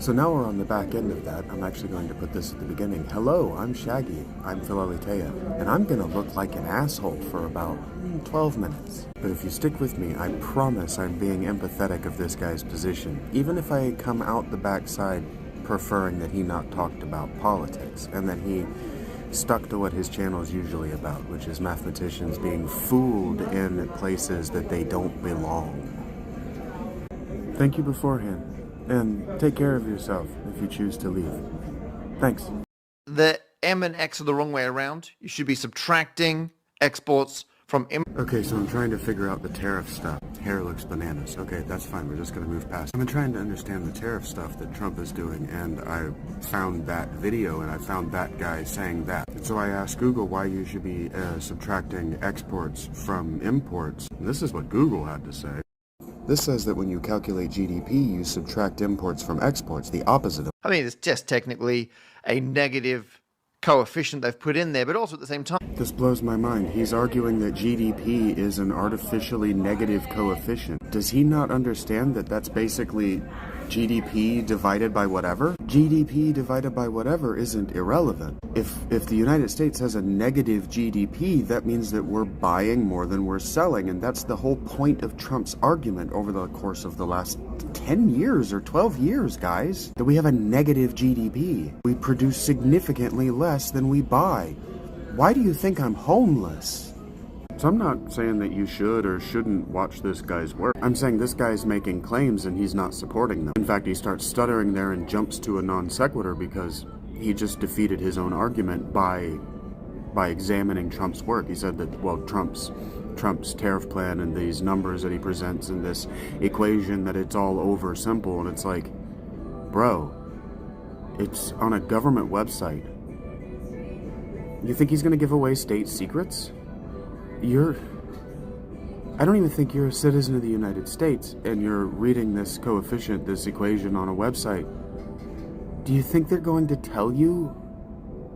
So now we're on the back end of that. I'm actually going to put this at the beginning. Hello, I'm Shaggy. I'm Philalitea. And I'm going to look like an asshole for about 12 minutes. But if you stick with me, I promise I'm being empathetic of this guy's position. Even if I come out the backside preferring that he not talked about politics and that he stuck to what his channel is usually about, which is mathematicians being fooled in places that they don't belong. Thank you beforehand. And take care of yourself if you choose to leave. Thanks. The M and X are the wrong way around. You should be subtracting exports from Okay, so I'm trying to figure out the tariff stuff. Hair looks bananas. Okay, that's fine. We're just going to move past. I've been trying to understand the tariff stuff that Trump is doing, and I found that video, and I found that guy saying that. And so I asked Google why you should be subtracting exports from imports. And this is what Google had to say. This says that when you calculate GDP, you subtract imports from exports, the opposite of... I mean, it's just technically a negative coefficient they've put in there, but also at the same time... This blows my mind. He's arguing that GDP is an artificially negative coefficient. Does he not understand that that's basically GDP divided by whatever? GDP divided by whatever isn't irrelevant. If the United States has a negative GDP, that means that we're buying more than we're selling, and that's the whole point of Trump's argument over the course of the last 10 years or 12 years, guys, that we have a negative GDP. We produce significantly less than we buy. Why do you think I'm homeless? So I'm not saying that you should or shouldn't watch this guy's work. I'm saying this guy's making claims and he's not supporting them. In fact, he starts stuttering there and jumps to a non sequitur because he just defeated his own argument by examining Trump's work. He said that, well, Trump's tariff plan and these numbers that he presents in this equation, that it's all over simple. And it's like, bro, it's on a government website. You think he's going to give away state secrets? I don't even think you're a citizen of the United States, and you're reading this coefficient, this equation on a website. Do you think they're going to tell you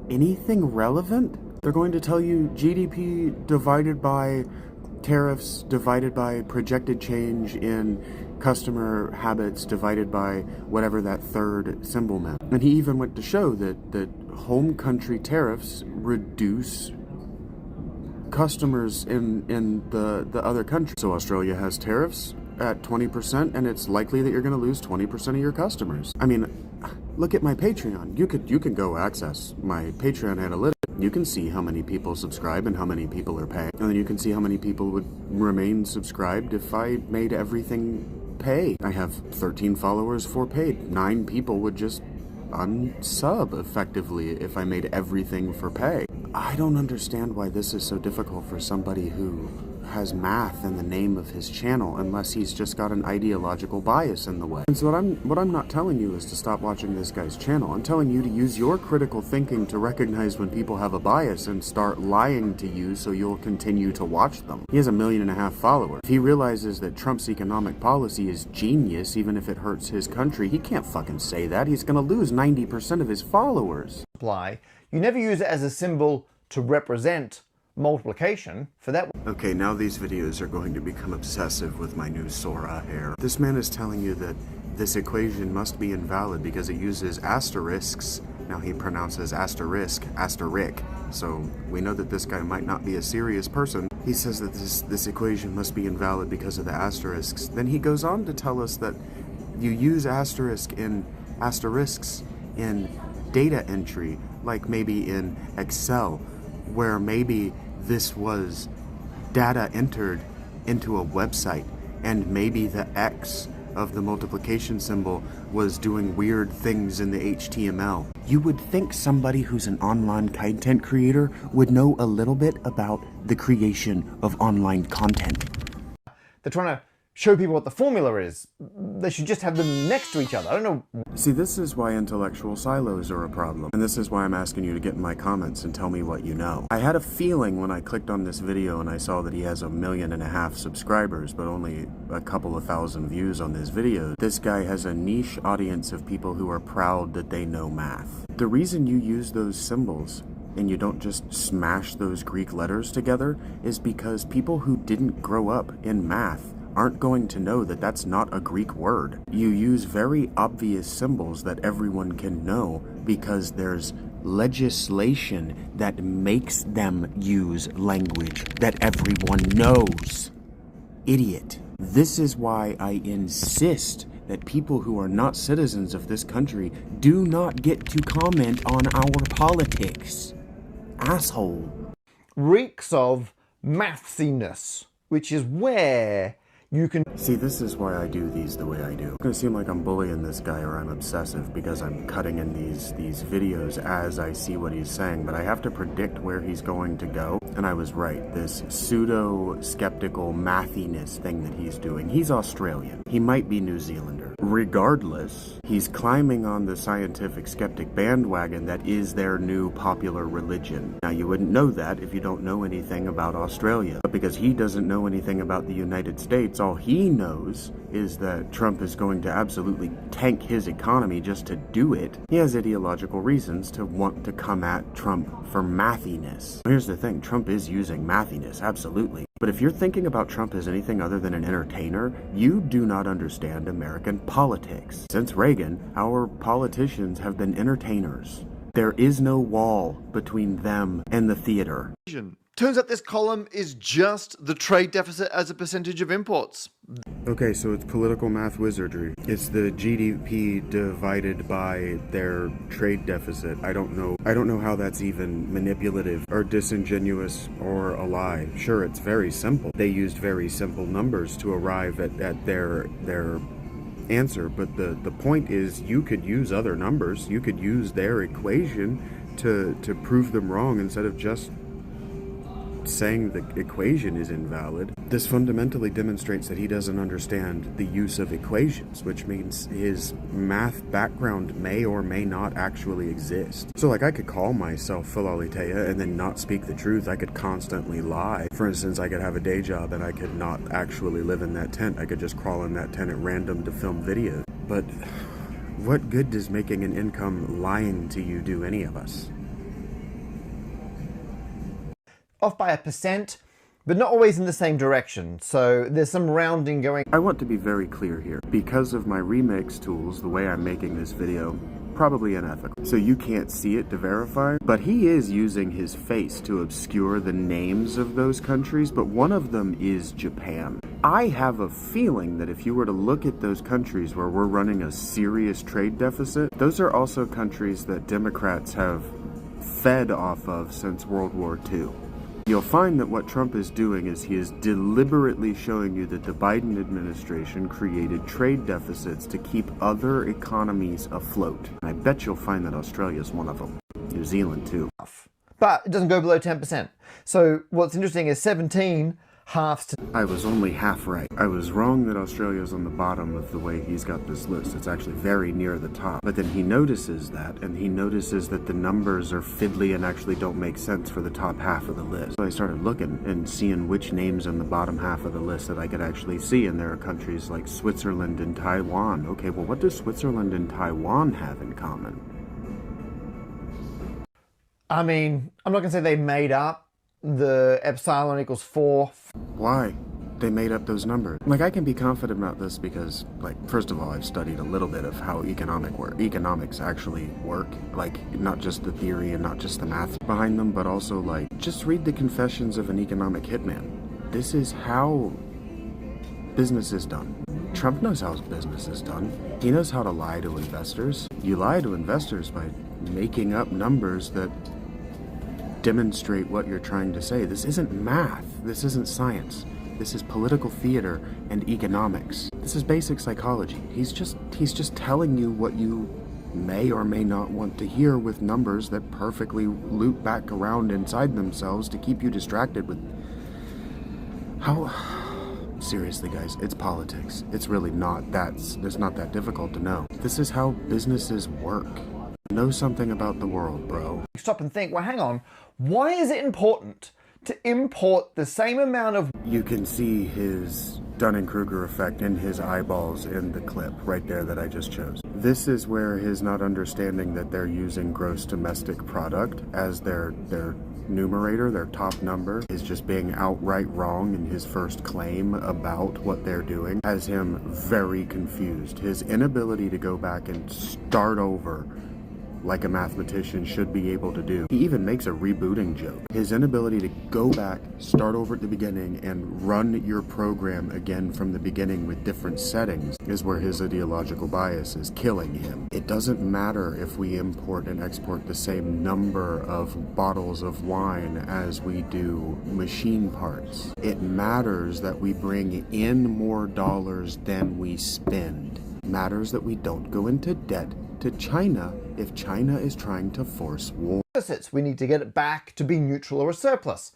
anything relevant? They're going to tell you GDP divided by tariffs, divided by projected change in customer habits, divided by whatever that third symbol meant. And he even went to show that home country tariffs reduce customers in the other country. So Australia has tariffs at 20%, and it's likely that you're going to lose 20% of your customers. I mean, look at my Patreon. You can go access my Patreon analytics. You can see how many people subscribe and how many people are paying. And then you can see how many people would remain subscribed if I made everything pay. I have 13 followers for paid. 9 people would just unsub effectively if I made everything for pay. I don't understand why this is so difficult for somebody who has math in the name of his channel, unless he's just got an ideological bias in the way. And so what I'm not telling you is to stop watching this guy's channel. I'm telling you to use your critical thinking to recognize when people have a bias and start lying to you so you'll continue to watch them. He has 1.5 million followers. If he realizes that Trump's economic policy is genius, even if it hurts his country, he can't fucking say that. He's gonna lose 90% of his followers. You never use it as a symbol to represent multiplication for that. Okay, now these videos are going to become obsessive with my new Sora hair. This man is telling you that this equation must be invalid because it uses asterisks. Now he pronounces asterisk, so we know that this guy might not be a serious person. He says that this equation must be invalid because of the asterisks. Then he goes on to tell us that you use asterisks in data entry, like maybe in Excel, where maybe this was data entered into a website, and maybe the X of the multiplication symbol was doing weird things in the HTML. You would think somebody who's an online content creator would know a little bit about the creation of online content. They're trying to show people what the formula is. They should just have them next to each other. I don't know. See, this is why intellectual silos are a problem. And this is why I'm asking you to get in my comments and tell me what you know. I had a feeling when I clicked on this video and I saw that he has 1.5 million subscribers, but only a couple of thousand views on this video. This guy has a niche audience of people who are proud that they know math. The reason you use those symbols and you don't just smash those Greek letters together is because people who didn't grow up in math aren't going to know that that's not a Greek word. You use very obvious symbols that everyone can know because there's legislation that makes them use language that everyone knows. Idiot. This is why I insist that people who are not citizens of this country do not get to comment on our politics. Asshole. Reeks of mathsiness, which is where you can... See, this is why I do these the way I do. It's gonna seem like I'm bullying this guy or I'm obsessive because I'm cutting in these videos as I see what he's saying, but I have to predict where he's going to go. And I was right. This pseudo-skeptical mathiness thing that he's doing, he's Australian. He might be New Zealander. Regardless, he's climbing on the scientific skeptic bandwagon that is their new popular religion. Now, you wouldn't know that if you don't know anything about Australia. But because he doesn't know anything about the United States, all he knows is that Trump is going to absolutely tank his economy just to do it. He has ideological reasons to want to come at Trump for mathiness. Here's the thing, Trump is using mathiness, absolutely. But if you're thinking about Trump as anything other than an entertainer, you do not understand American politics. Since Reagan, our politicians have been entertainers. There is no wall between them and the theater. Turns out this column is just the trade deficit as a percentage of imports. Okay, so it's political math wizardry. It's the GDP divided by their trade deficit. I don't know how that's even manipulative or disingenuous or a lie. Sure, it's very simple. They used very simple numbers to arrive at their answer, but the point is you could use other numbers. You could use their equation to prove them wrong instead of just saying the equation is invalid. This fundamentally demonstrates that he doesn't understand the use of equations, which means his math background may or may not actually exist. So like I could call myself Philaletea and then not speak the truth. I could constantly lie. For instance, I could have a day job and I could not actually live in that tent. I could just crawl in that tent at random to film videos. But what good does making an income lying to you do any of us? Off by 1%, but not always in the same direction, so there's some rounding going. I want to be very clear here. Because of my remix tools, the way I'm making this video, probably unethical. So you can't see it to verify, but he is using his face to obscure the names of those countries, but one of them is Japan. I have a feeling that if you were to look at those countries where we're running a serious trade deficit, those are also countries that Democrats have fed off of since World War II. You'll find that what Trump is doing is he is deliberately showing you that the Biden administration created trade deficits to keep other economies afloat. And I bet you'll find that Australia is one of them. New Zealand too. But it doesn't go below 10%. So what's interesting is 17 halves to... I was only half right. I was wrong that Australia's on the bottom of the way he's got this list. It's actually very near the top. But then he notices that, and he notices that the numbers are fiddly and actually don't make sense for the top half of the list. So I started looking and seeing which names on the bottom half of the list that I could actually see, and there are countries like Switzerland and Taiwan. Okay, well, what does Switzerland and Taiwan have in common? I mean, I'm not going to say they made up the epsilon equals 4. Why? They made up those numbers. Like, I can be confident about this because, like, first of all, I've studied a little bit of how economics actually work. Like, not just the theory and not just the math behind them, but also, like, just read the Confessions of an Economic Hitman. This is how business is done. Trump knows how business is done. He knows how to lie to investors. You lie to investors by making up numbers that demonstrate what you're trying to say. This isn't math. This isn't science. This is political theater and economics. This is basic psychology. He's just telling you what you may or may not want to hear with numbers that perfectly loop back around inside themselves to keep you distracted with... How... Seriously, guys, it's politics. It's really not that... It's not that difficult to know. This is how businesses work. Know something about the world, bro. Stop and think, well, hang on. Why is it important to import the same amount of... You can see his Dunning-Kruger effect in his eyeballs in the clip right there that I just chose. This is where his not understanding that they're using gross domestic product as their numerator, their top number, is just being outright wrong in his first claim about what they're doing, has him very confused. His inability to go back and start over like a mathematician should be able to do. He even makes a rebooting joke. His inability to go back, start over at the beginning, and run your program again from the beginning with different settings is where his ideological bias is killing him. It doesn't matter if we import and export the same number of bottles of wine as we do machine parts. It matters that we bring in more dollars than we spend. It matters that we don't go into debt to China if China is trying to force war. We need to get it back to be neutral or a surplus.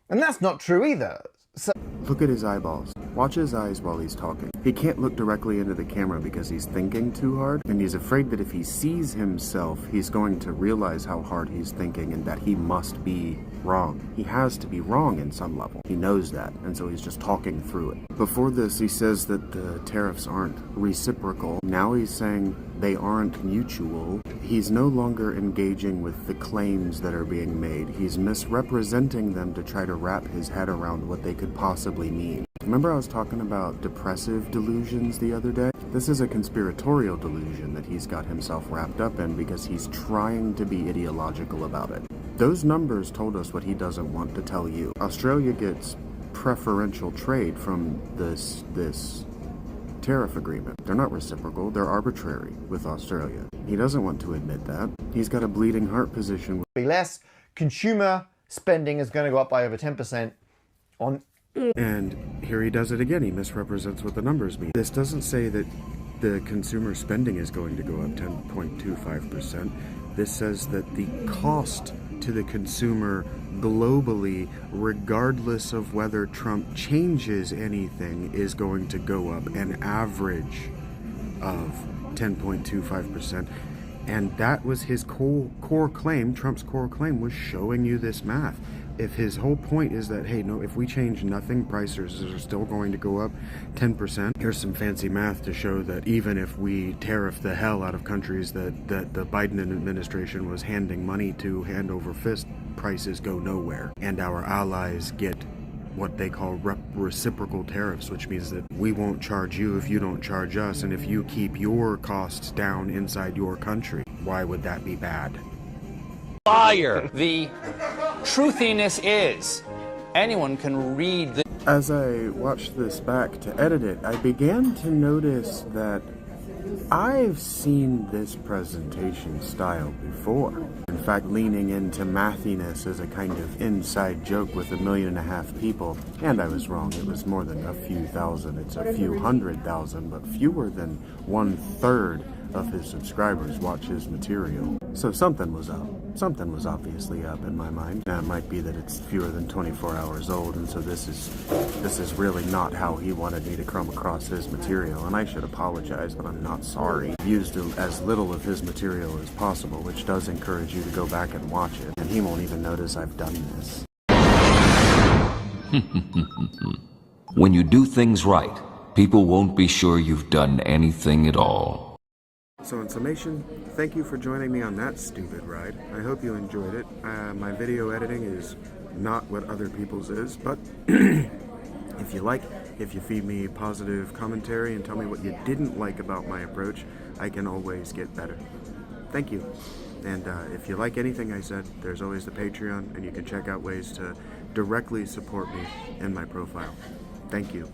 And that's not true either. So look at his eyeballs. Watch his eyes while he's talking. He can't look directly into the camera because he's thinking too hard, and he's afraid that if he sees himself, he's going to realize how hard he's thinking and that he must be wrong. He has to be wrong in some level. He knows that, and so he's just talking through it. Before this, he says that the tariffs aren't reciprocal. Now he's saying they aren't mutual. He's no longer engaging with the claims that are being made. He's misrepresenting them to try to wrap his head around what they could possibly mean. Remember I was talking about depressive delusions the other day? This is a conspiratorial delusion that he's got himself wrapped up in because he's trying to be ideological about it. Those numbers told us what he doesn't want to tell you. Australia gets preferential trade from this tariff agreement. They're not reciprocal, they're arbitrary with Australia. He doesn't want to admit that. He's got a bleeding heart position. be less. Consumer spending is going to go up by over 10% on. And here he does it again. He misrepresents what the numbers mean. This doesn't say that the consumer spending is going to go up 10.25%. This says that the cost to the consumer globally, regardless of whether Trump changes anything, is going to go up an average of 10.25%. And that was his core claim. Trump's core claim was showing you this math. If his whole point is that, hey, no, if we change nothing, prices are still going to go up 10%. Here's some fancy math to show that even if we tariff the hell out of countries that the Biden administration was handing money to hand over fist, prices go nowhere. And our allies get what they call reciprocal tariffs, which means that we won't charge you if you don't charge us, and if you keep your costs down inside your country, why would that be bad? Liar. The truthiness is anyone can read the. As I watched this back to edit it, I began to notice that I've seen this presentation style before. In fact, leaning into mathiness as a kind of inside joke with 1.5 million people, and I was wrong, it was more than a few thousand, it's a few 100,000, but fewer than 1/3 of his subscribers watch his material. So something was up. Something was obviously up in my mind. Now, it might be that it's fewer than 24 hours old, and so this is really not how he wanted me to come across his material, and I should apologize, but I'm not sorry. I've used as little of his material as possible, which does encourage you to go back and watch it, and he won't even notice I've done this. When you do things right, people won't be sure you've done anything at all. So in summation, thank you for joining me on that stupid ride. I hope you enjoyed it. My video editing is not what other people's is, but if you feed me positive commentary and tell me what you didn't like about my approach, I can always get better. Thank you. And if you like anything I said, there's always the Patreon, and you can check out ways to directly support me in my profile. Thank you.